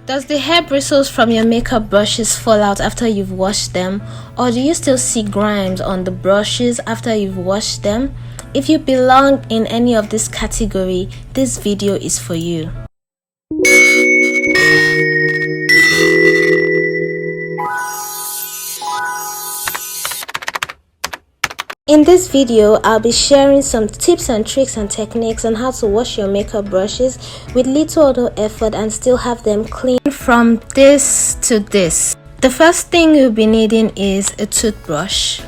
Does the hair bristles from your makeup brushes fall out after you've washed them, or do you still see grimes on the brushes after you've washed them? If you belong in any of this category, this video is for you. In this video, I'll be sharing some tips and tricks and techniques on how to wash your makeup brushes with little or no effort and still have them clean from this to this. The first thing you'll be needing is a toothbrush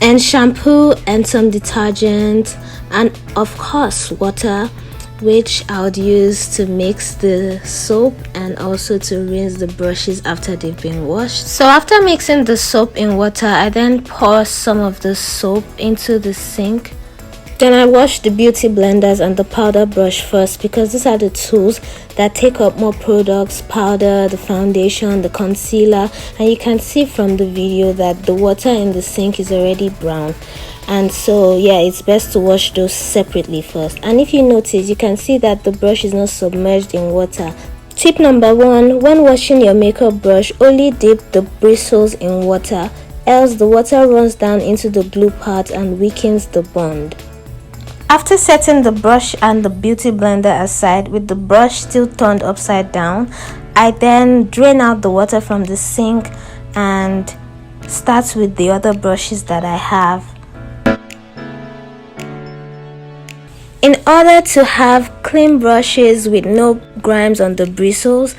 and shampoo and some detergent and of course water, which I would use to mix the soap and also to rinse the brushes after they've been washed. So after mixing the soap in water, I then pour some of the soap into the sink. Then I wash the beauty blenders and the powder brush first, because these are the tools that take up more products, powder, the foundation, the concealer, and you can see from the video that the water in the sink is already brown. And so yeah, it's best to wash those separately first. And if you notice, you can see that the brush is not submerged in water. Tip number 1, when washing your makeup brush, only dip the bristles in water, else the water runs down into the glue part and weakens the bond. After setting the brush and the beauty blender aside with the brush still turned upside down, I then drain out the water from the sink and start with the other brushes that I have. In order to have clean brushes with no grimes on the bristles,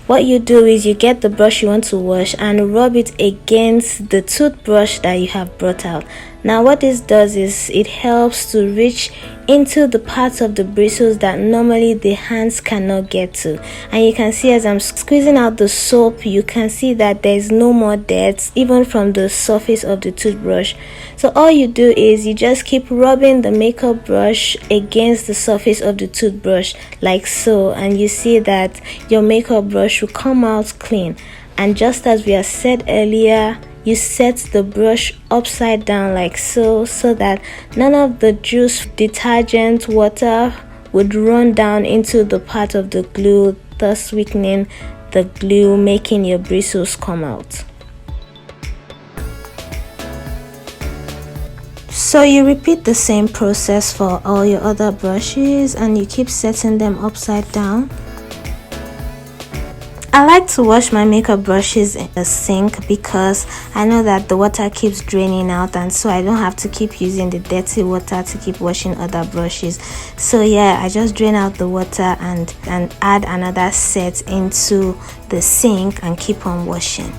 what you do is you get the brush you want to wash and rub it against the toothbrush that you have brought out. Now what this does is it helps to reach into the parts of the bristles that normally the hands cannot get to. And you can see as I'm squeezing out the soap, you can see that there's no more dirt even from the surface of the toothbrush. So all you do is you just keep rubbing the makeup brush against the surface of the toothbrush like so, and you see that your makeup brush will come out clean. And just as we have said earlier, you set the brush upside down like so that none of the juice, detergent, water would run down into the part of the glue, thus weakening the glue, making your bristles come out. So you repeat the same process for all your other brushes and you keep setting them upside down. I like to wash my makeup brushes in the sink because I know that the water keeps draining out, and so I don't have to keep using the dirty water to keep washing other brushes. So yeah, I just drain out the water and add another set into the sink and keep on washing.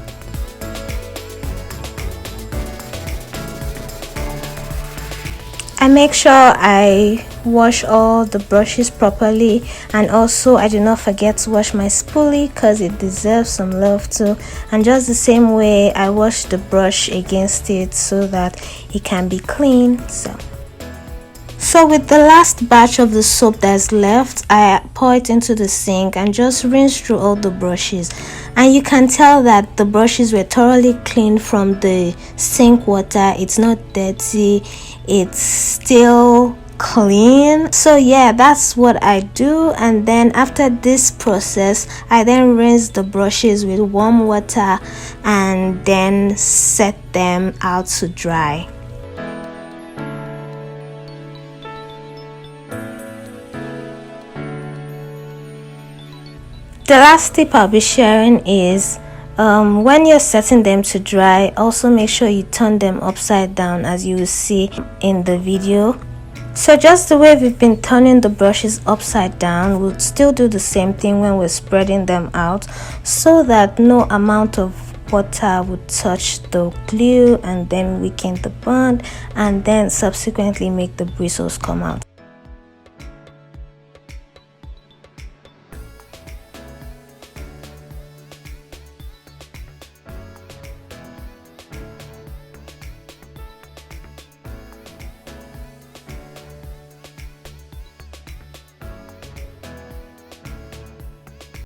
I make sure I wash all the brushes properly, and also I do not forget to wash my spoolie because it deserves some love too. And just the same way, I wash the brush against it so that it can be clean. So with the last batch of the soap that's left, I pour it into the sink and just rinse through all the brushes. And you can tell that the brushes were thoroughly cleaned from the sink water. It's not dirty, it's still clean. So yeah, that's what I do. And then after this process, I then rinse the brushes with warm water and then set them out to dry. The last tip I'll be sharing is when you're setting them to dry, also make sure you turn them upside down as you will see in the video. So just the way we've been turning the brushes upside down, we'll still do the same thing when we're spreading them out so that no amount of water would touch the glue and then weaken the bond and then subsequently make the bristles come out.